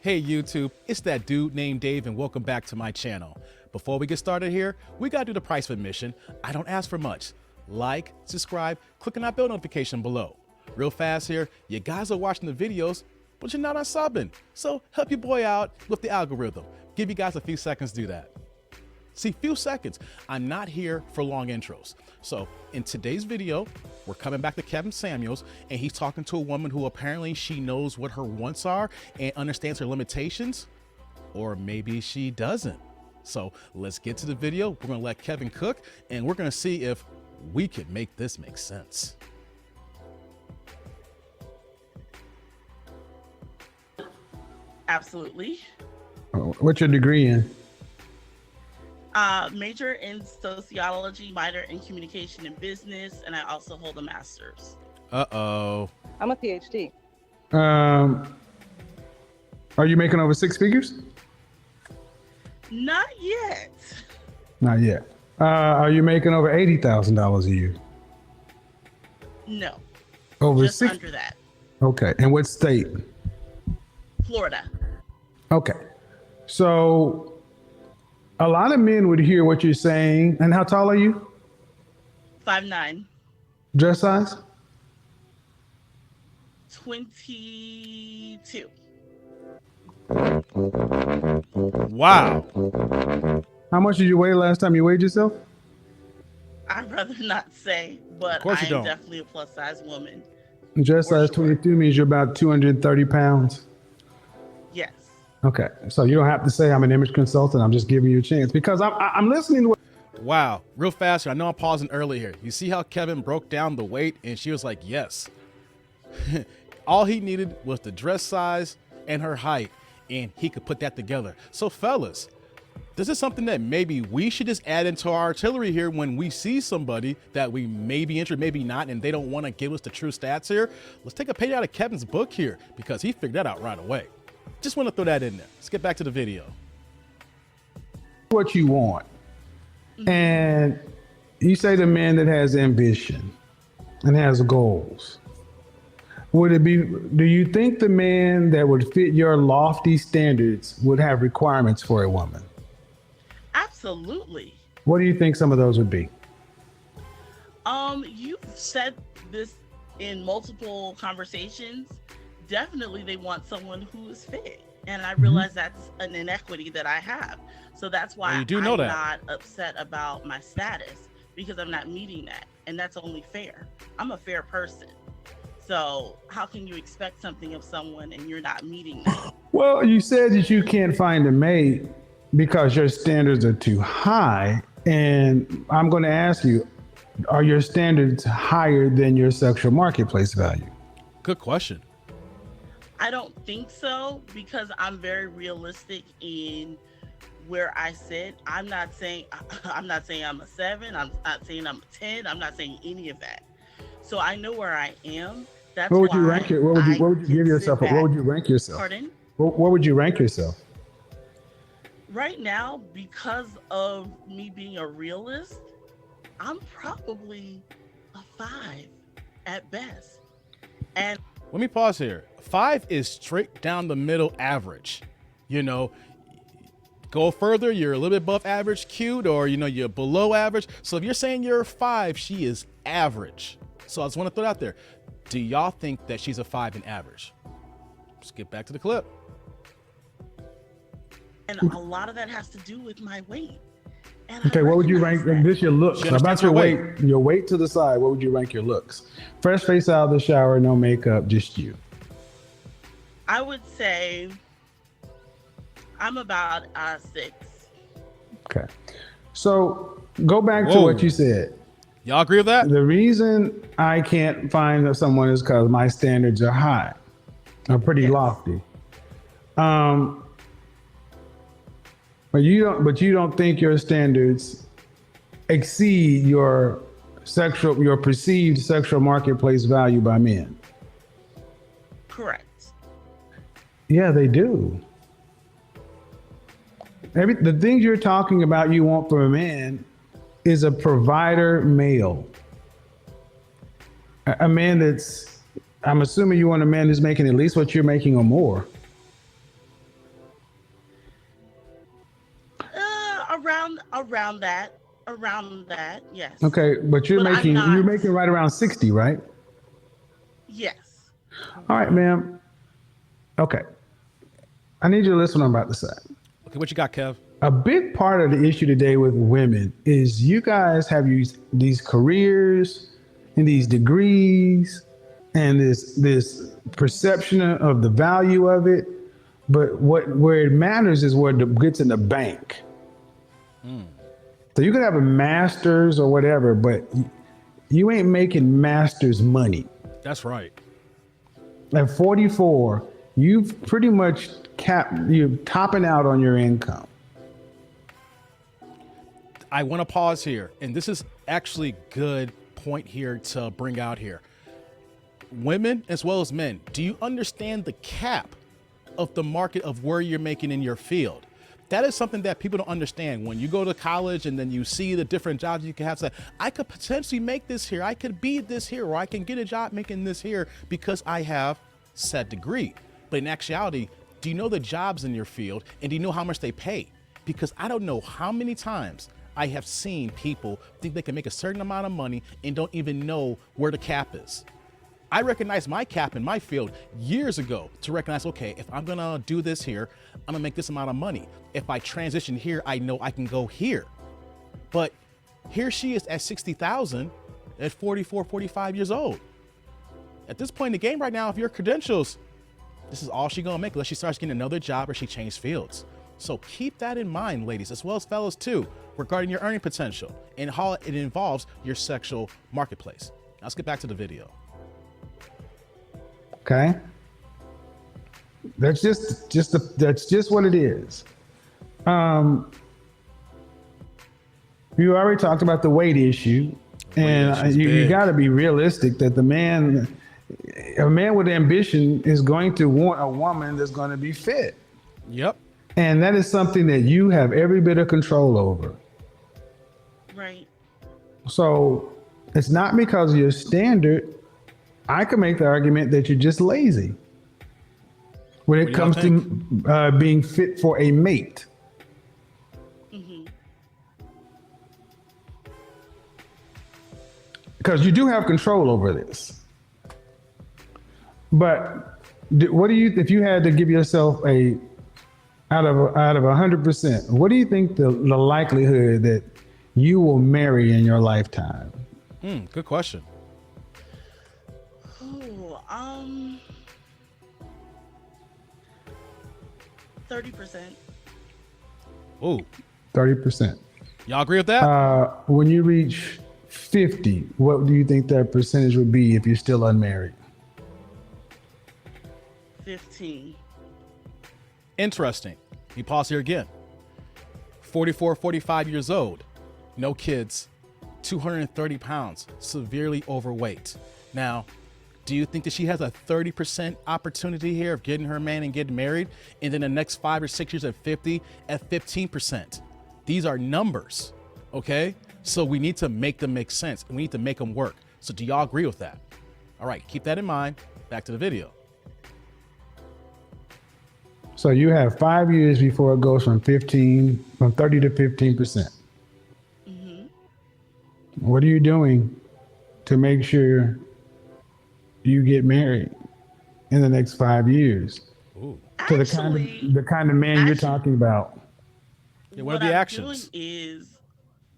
Hey YouTube, it's that dude named Dave and welcome back to my channel. Before we get started here, we gotta do the price of admission. I don't ask for much. Like, subscribe, click on that bell notification below. Real fast here, you guys are watching the videos, but you're not on subbing. So help your boy out with the algorithm. Give you guys a few seconds to do that. See, few seconds. I'm not here for long intros. So in today's video, we're coming back to Kevin Samuels, and he's talking to a woman who apparently she knows what her wants are and understands her limitations, or maybe she doesn't. So let's get to the video. We're gonna let Kevin cook, and we're gonna see if we can make this make sense. Absolutely. What's your degree in? Major in sociology, minor in communication and business, and I also hold a master's. Uh-oh. I'm a PhD. Are you making over six figures? Not yet. Not yet. Are you making over $80,000 a year? No, Over just six? under that. Okay. And what state? Florida. Okay. So a lot of men would hear what you're saying. And how tall are you? 5'9", Dress size? 22. Wow. How much did you weigh last time you weighed yourself? I'd rather not say, but Of course I you am don't. definitely a plus size woman. Dress For size sure. 22 means you're about 230 pounds. Yes. Okay. So you don't have to say I'm an image consultant. I'm just giving you a chance because I'm listening to what. Wow, real fast here. I know I'm pausing early here. You see how Kevin broke down the weight and she was like, yes. All he needed was the dress size and her height, and he could put that together. So fellas, this is something that maybe we should just add into our artillery here when we see somebody that we may be interested, maybe not, and they don't want to give us the true stats here. Let's take a page out of Kevin's book here because he figured that out right away. Just want to throw that in there. Let's get back to the video. What you want. And you say the man that has ambition and has goals. Would it be, do you think the man that would fit your lofty standards would have requirements for a woman? Absolutely. What do you think some of those would be? You've said this in multiple conversations. Definitely they want someone who is fit. And I realize that's an inequity that I have. So that's why Well, you do know I'm that. not upset about my status, because I'm not meeting that. And that's only fair. I'm a fair person. So how can you expect something of someone and you're not meeting that? Well, you said that you can't find a mate because your standards are too high. And I'm going to ask you, are your standards higher than your sexual marketplace value? Good question. I don't think so, because I'm very realistic in where I sit. I'm not saying I'm a 7. I'm not saying I'm a 10. I'm not saying any of that. So I know where I am. That's What would you why rank it? What would you I give can yourself? sit What would back. you rank yourself? Pardon? What would you rank yourself? Right now, because of me being a realist, I'm probably a 5 at best. And Let me pause here. 5 is straight down the middle average. You know, go further, you're a little bit above average cute, or you know, you're below average. So if you're saying you're a 5, she is average. So I just want to throw it out there. Do y'all think that she's a 5 in average? Let's get back to the clip. a lot of that has to do with my weight. And I Okay, what would you recognize rank? that. This your looks. She Now, about understands your her weight to the side. What would you rank your looks? Fresh face out of the shower, no makeup, just you. I would say I'm about 6. Okay. So go back to Whoa. what you said. Y'all agree with that? The reason I can't find someone is because my standards are high, are pretty Yes. lofty. But you don't think your standards exceed your perceived sexual marketplace value by men. Correct. Yeah, they do. The things you're talking about you want from a man is a provider male. A man that's, I'm assuming you want a man who's making at least what you're making or more. around that, yes. Okay, but you're But I'm making not. you're making right around 60, right? Yes. All right, ma'am. Okay. I need you to listen to what I'm about to say. Okay, what you got, Kev? A big part of the issue today with women is you guys have used these careers and these degrees and this perception of the value of it, but where it matters is where it gets in the bank. So you could have a master's or whatever, but you ain't making master's money. That's right. At 44, you've pretty much you're topping out on your income. I want to pause here, and this is actually good point here to bring out here. Women as well as men, do you understand the cap of the market of where you're making in your field? That is something that people don't understand. When you go to college and then you see the different jobs you can have, say, I could potentially make this here, I could be this here, or I can get a job making this here because I have said degree. But in actuality, do you know the jobs in your field, and do you know how much they pay? Because I don't know how many times I have seen people think they can make a certain amount of money and don't even know where the cap is. I recognized my cap in my field years ago to recognize, okay, if I'm gonna do this here, I'm gonna make this amount of money. If I transition here, I know I can go here. But here she is at 60,000 at 44, 45 years old. At this point in the game right now, if your credentials, this is all she's gonna make unless she starts getting another job or she changes fields. So keep that in mind, ladies, as well as fellas too, regarding your earning potential and how it involves your sexual marketplace. Now let's get back to the video. Okay. That's just what it is. You already talked about the weight issue, and you got to be realistic that a man with ambition is going to want a woman that's going to be fit. Yep. And that is something that you have every bit of control over. Right. So it's not because of your standard. I could make the argument that you're just lazy when it comes to being fit for a mate. Because you do have control over this. But what do you, if you had to give yourself out of 100%, what do you think the likelihood that you will marry in your lifetime? Good question. 30%. Ooh. 30%. Y'all agree with that? When you reach 50, what do you think that percentage would be if you're still unmarried? 15. Interesting. You pause here again. 44, 45 years old, no kids, 230 pounds, severely overweight. Now, do you think that she has a 30% opportunity here of getting her man and getting married? And then the next 5 or 6 years at 50, at 15%. These are numbers, okay? So we need to make them make sense and we need to make them work. So do y'all agree with that? All right, keep that in mind. Back to the video. So you have 5 years before it goes from 30 to 15%. What are you doing to make sure you get married in the next 5 years? Ooh. To the kind of man you're talking about. Yeah, what are the actions? What I'm doing is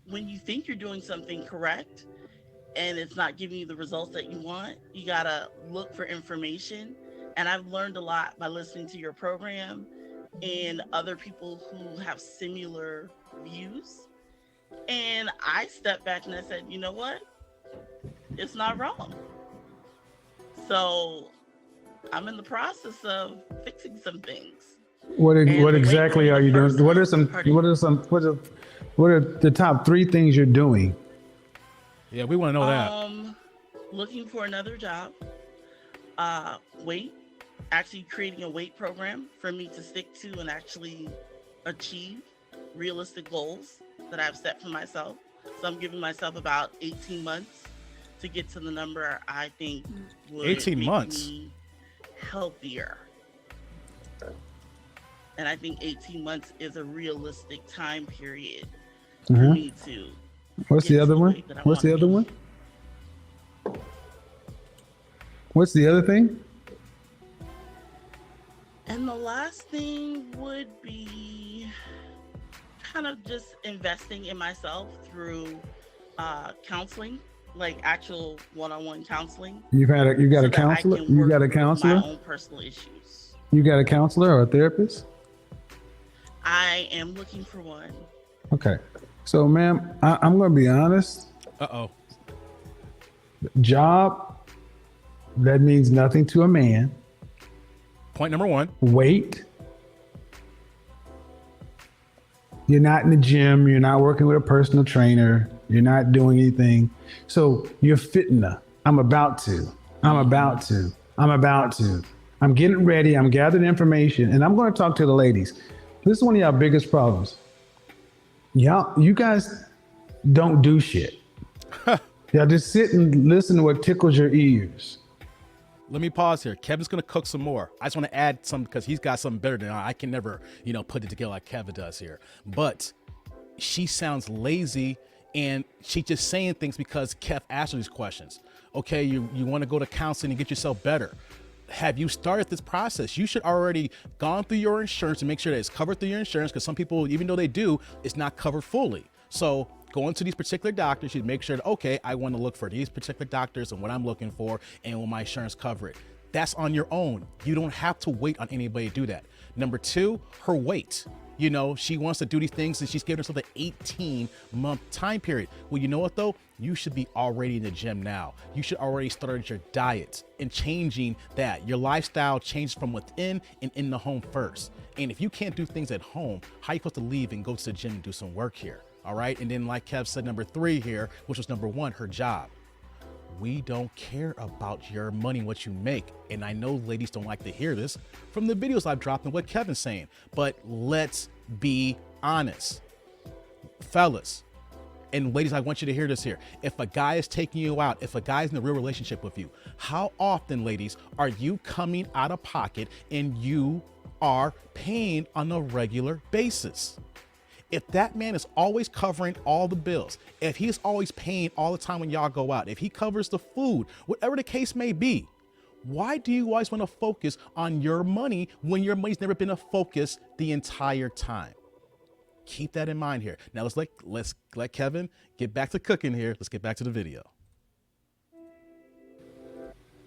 when you think you're doing something correct and it's not giving you the results that you want, you gotta look for information. And I've learned a lot by listening to your program and other people who have similar views. And I stepped back and I said, you know what? It's not wrong. So I'm in the process of fixing some things. What exactly are you doing? What are the top 3 things you're doing? Yeah, we want to know that. Looking for another job. Actually creating a weight program for me to stick to and actually achieve realistic goals that I've set for myself. So I'm giving myself about 18 months to get to the number I think would 18 make months. me healthier. And I think 18 months is a realistic time period for me to What's get the to other one? weight that I What's the wanna other be. one? What's the other thing? And the last thing would be kind of just investing in myself through counseling, like actual one-on-one counseling, You got a so that I counselor? can You work got a through my counselor? own personal issues. You got a counselor or a therapist? I am looking for one. Okay. So, ma'am, I'm going to be honest. Uh-oh. Job, that means nothing to a man. Point number one. Weight. You're not in the gym. You're not working with a personal trainer. You're not doing anything. So you're fitting her. I'm about to. I'm getting ready. I'm gathering information. And I'm going to talk to the ladies. This is one of y'all biggest problems. You guys don't do shit. Y'all just sit and listen to what tickles your ears. Let me pause here. Kevin's gonna cook some more. I just want to add some because he's got something better than I can never, put it together like Kevin does here. But she sounds lazy and she's just saying things because Kev asked her these questions. Okay, you want to go to counseling and get yourself better. Have you started this process? You should already gone through your insurance and make sure that it's covered through your insurance because some people, even though they do, it's not covered fully. So going to these particular doctors, you make sure that, okay, I want to look for these particular doctors and what I'm looking for and will my insurance cover it? That's on your own. You don't have to wait on anybody to do that. Number two, her weight. She wants to do these things and she's giving herself an 18-month time period. Well, you know what though? You should be already in the gym now. You should already start your diet and changing that. Your lifestyle changes from within and in the home first. And if you can't do things at home, how are you supposed to leave and go to the gym and do some work here? All right. And then like Kev said, number three here, which was number one, her job. We don't care about your money, what you make. And I know ladies don't like to hear this from the videos I've dropped and what Kevin's saying, but let's be honest. Fellas and ladies, I want you to hear this here. If a guy is taking you out, if a guy's in a real relationship with you, how often, ladies, are you coming out of pocket and you are paying on a regular basis? If that man is always covering all the bills, if he's always paying all the time when y'all go out, if he covers the food, whatever the case may be, why do you always want to focus on your money when your money's never been a focus the entire time? Keep that in mind here. Now let's let Kevin get back to cooking here. Let's get back to the video.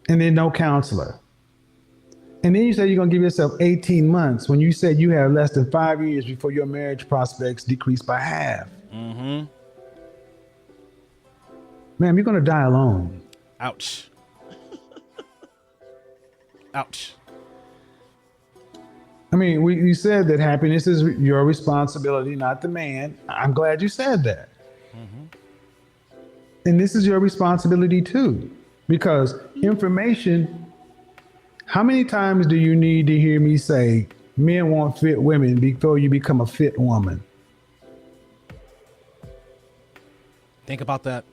And then no counselor. And then you say you're going to give yourself 18 months when you said you have less than 5 years before your marriage prospects decrease by half. Mm-hmm. Ma'am, you're going to die alone. Ouch. Ouch. I mean, you said that happiness is your responsibility, not the man. I'm glad you said that. Mm-hmm. And this is your responsibility too, because information. How many times do you need to hear me say men want fit women before you become a fit woman? Think about that.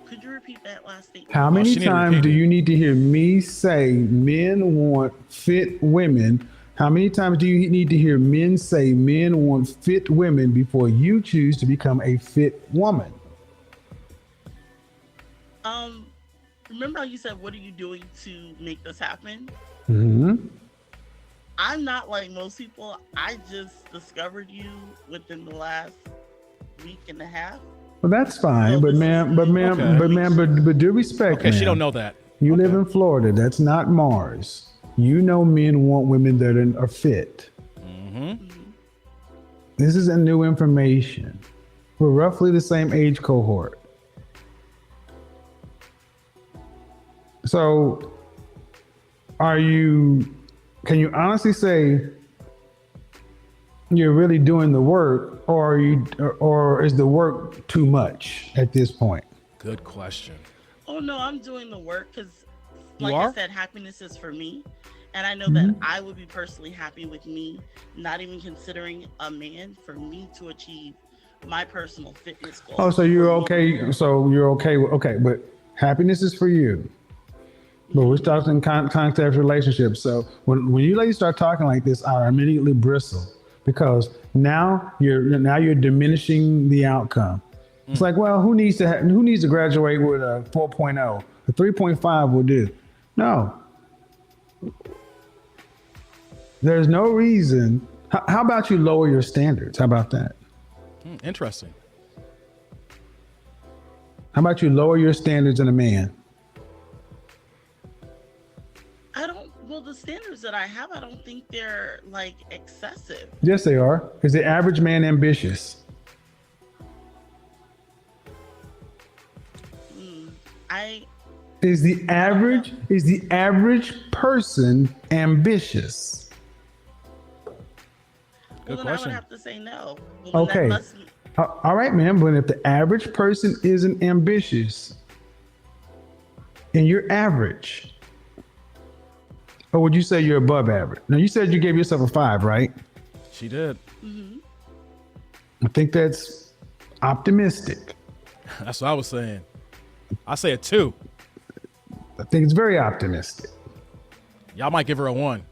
Could you repeat that last statement? How many she need to times repeat do it. you need to hear me say men want fit women? How many times do you need to hear men say men want fit women before you choose to become a fit woman? Remember how you said, what are you doing to make this happen? Mm-hmm. I'm not like most people. I just discovered you within the last week and a half. Well, that's fine, So but this ma'am, is- but but due respect, Okay, she ma'am. don't know that. You live in Florida. That's not Mars. You know men want women that are fit. Mm-hmm. This isn't new information. We're roughly the same age cohort. So, can you honestly say you're really doing the work, or is the work too much at this point? Good question. Oh no, I'm doing the work because, You like are? I said, happiness is for me, and I know that I would be personally happy with me, not even considering a man, for me to achieve my personal fitness goals. Oh, so you're okay. So you're okay. Okay, but happiness is for you. But we're talking contact relationships. So when you ladies start talking like this, I immediately bristle because now you're diminishing the outcome. It's like, well, who needs to graduate with a 4.0? A 3.5 will do. No. There's no reason. How about you lower your standards? How about that? Interesting. How about you lower your standards in a man? Well, the standards that I have, I don't think they're like excessive. Yes, they are. Is the average man ambitious? Is the average person ambitious? Good Then question. I would have to say no. Okay. All right, man. But if the average person isn't ambitious and you're average, or would you say you're above average? Now, you said you gave yourself a 5, right? She did. I think that's optimistic. That's what I was saying. I say a 2. I think it's very optimistic. Y'all might give her a 1.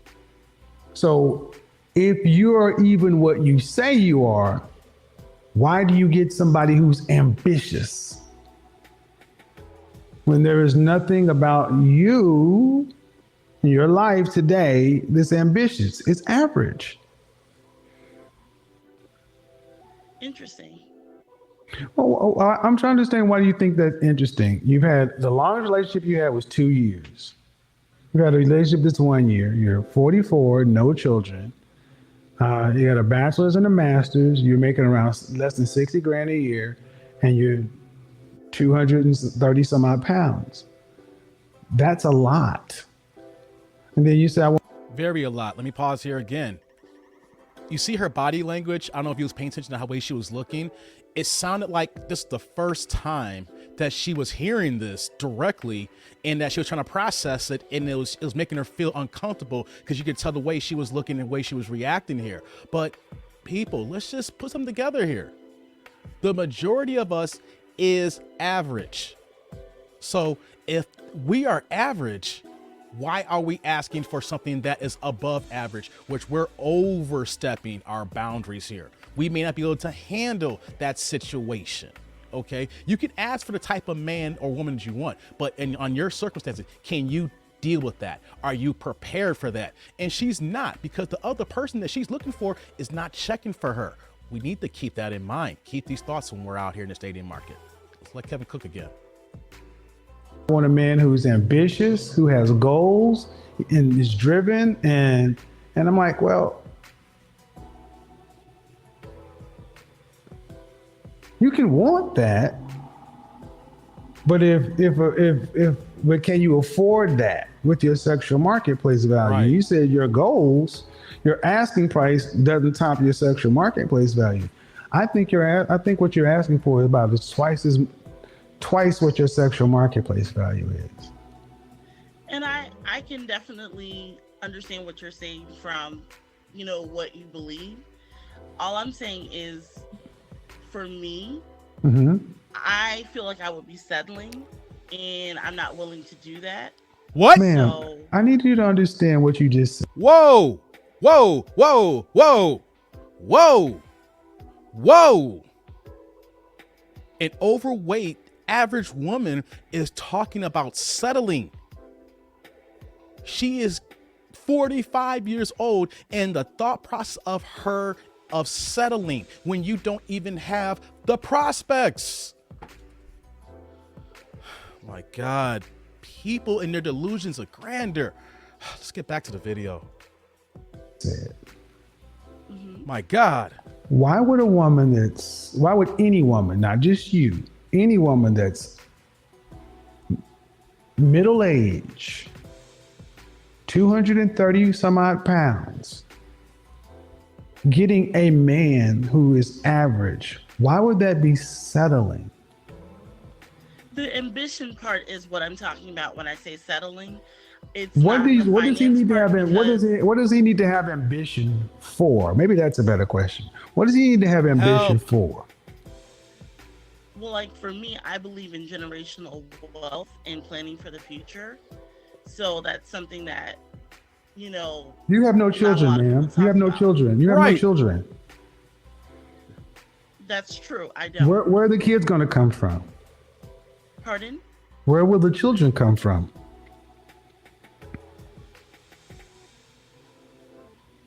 So if you are even what you say you are, why do you get somebody who's ambitious when there is nothing about you in your life today that's ambitious? It's average. Interesting. I'm trying to understand, why do you think that's interesting? You've had the longest relationship you had was 2 years. You had a relationship that's 1 year. You're 44, no children. You got a bachelor's and a master's. You're making around less than 60 grand a year, and you're 230 some odd pounds. That's a lot. And then you say, Very a lot. Let me pause here again. You see her body language. I don't know if you was paying attention to how way she was looking. It sounded like this is the first time that she was hearing this directly, and that she was trying to process it, and it was making her feel uncomfortable, because you could tell the way she was looking and the way she was reacting here. But people, let's just put something together here. The majority of us is average. So if we are average, why are we asking for something that is above average, which we're overstepping our boundaries here? We may not be able to handle that situation. Okay, you can ask for the type of man or woman that you want, but on your circumstances, can you deal with that? Are you prepared for that? And she's not, because the other person that she's looking for is not checking for her. We need to keep that in mind. Keep these thoughts when we're out here in the dating market. Let's let Kevin cook again. I want a man who's ambitious, who has goals, and is driven, and I'm like, well, you can want that, but but can you afford that with your sexual marketplace value? Right. You said your goals, your asking price doesn't top your sexual marketplace value. I think what you're asking for is about twice what your sexual marketplace value is. And I can definitely understand what you're saying from, what you believe. All I'm saying is, for me, I feel like I would be settling, and I'm not willing to do that. What? Man, I need you to understand what you just said. Whoa, whoa, whoa, whoa, whoa, whoa. An overweight average woman is talking about settling. She is 45 years old, and the thought process of her of settling when you don't even have the prospects. My God, people and their delusions of grandeur. Let's get back to the video. My God. Why would any woman, not just you, any woman that's middle age, 230 some odd pounds, getting a man who is average, why would that be settling? The ambition part is what I'm talking about when I say settling. What does he need to have? What does he need to have ambition for? Maybe that's a better question. What does he need to have ambition for? Well, like for me, I believe in generational wealth and planning for the future. So that's something that, you know, You have no not a children, lot of people ma'am. You talk have no about. children. You have no Right. children. That's true. I don't. Where are the kids going to come from? Pardon? Where will the children come from?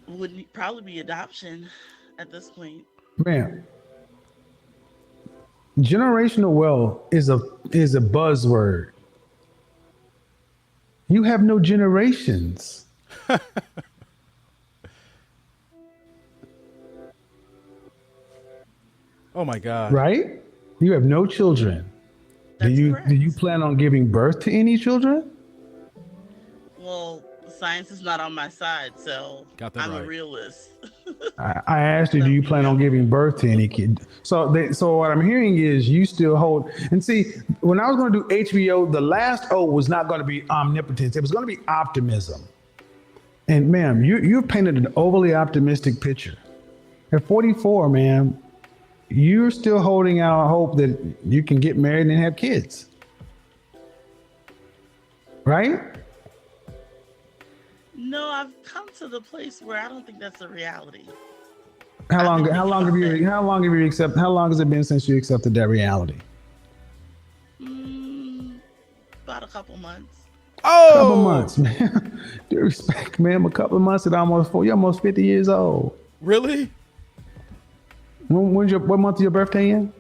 Would probably be adoption at this point. Man, generational wealth is a buzzword. You have no generations. Oh my God. Right? You have no children. That's do correct. you plan on giving birth to any children? Well, science is not on my side, so Got that I'm a right. realist. I asked you, do you plan on giving birth to any kid? So what I'm hearing is you still hold. And see, when I was going to do HBO, the last O was not going to be omnipotence. It was going to be optimism. And ma'am, you've painted an overly optimistic picture. At 44, ma'am, you're still holding out hope that you can get married and have kids. Right? No, I've come to the place where I don't think that's a reality. How long been how long have thinking you about how long has it been since you accepted that reality? About a couple months. Oh, Couple months, man. Due respect, man. A couple of months at you're almost 50 years old. Really? What month is your birthday in?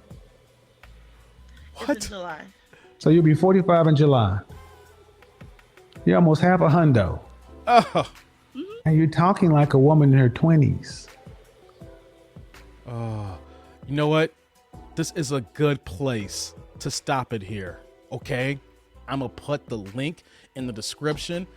It's What? in July. So you'll be 45 in July. You're almost half a hundo. Oh, And you're talking like a woman in her 20s. you know what? This is a good place to stop it here. Okay? I'm going to put the link in the description.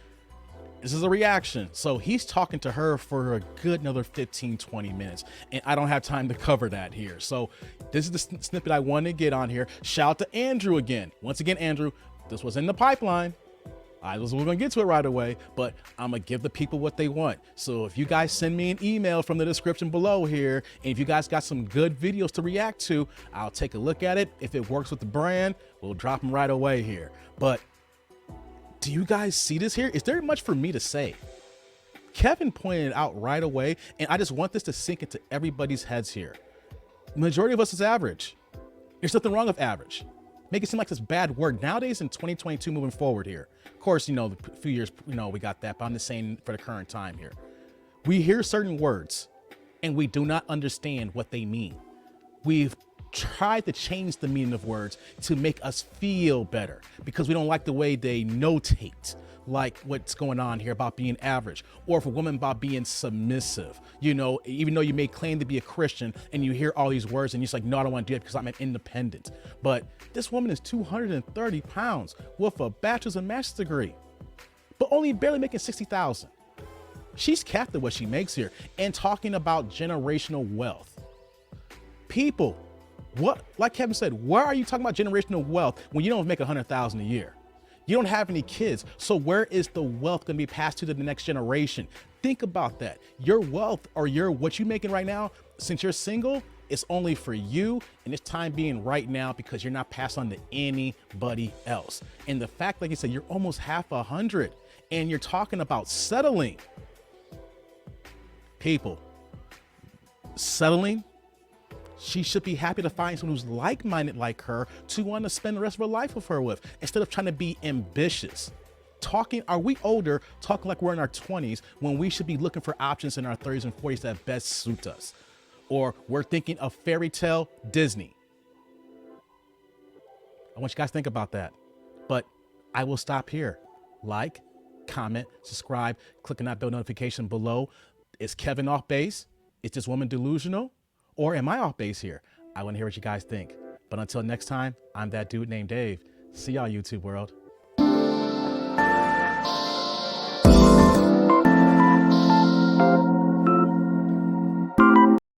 This is a reaction. So he's talking to her for a good another 15, 20 minutes. And I don't have time to cover that here. So this is the snippet I wanted to get on here. Shout out to Andrew again. Once again, Andrew, this was in the pipeline. We're going to get to it right away, but I'm going to give the people what they want. So if you guys send me an email from the description below here, and if you guys got some good videos to react to, I'll take a look at it. If it works with the brand, we'll drop them right away here. But do you guys see this here? Is there much for me to say? Kevin pointed it out right away, and I just want this to sink into everybody's heads here. Majority of us is average. There's nothing wrong with average. Make it seem like this bad word nowadays in 2022 moving forward here. Of course, the few years, we got that, but I'm just saying for the current time here. We hear certain words and we do not understand what they mean. We've tried to change the meaning of words to make us feel better because we don't like the way they notate, like what's going on here about being average, or for women about being submissive. Even though you may claim to be a Christian and you hear all these words and you're just like, no, I don't want to do it because I'm an independent. But this woman is 230 pounds with a bachelor's and master's degree, but only barely making 60,000. She's capped at what she makes here and talking about generational wealth. People, like Kevin said, why are you talking about generational wealth when you don't make 100,000 a year? You don't have any kids. So where is the wealth going to be passed to the next generation? Think about that. Your wealth or what you're making right now, since you're single, it's only for you and it's time being right now because you're not passed on to anybody else. And the fact, like you said, you're almost half 100 and you're talking about settling. People, settling. She should be happy to find someone who's like-minded like her to want to spend the rest of her life with her with, instead of trying to be ambitious. Are we older, talking like we're in our 20s when we should be looking for options in our 30s and 40s that best suit us? Or we're thinking of fairy tale Disney. I want you guys to think about that. But I will stop here. Like, comment, subscribe, click on that bell notification below. Is Kevin off base? Is this woman delusional? Or am I off base here? I want to hear what you guys think. But until next time, I'm that dude named Dave. See y'all, YouTube world.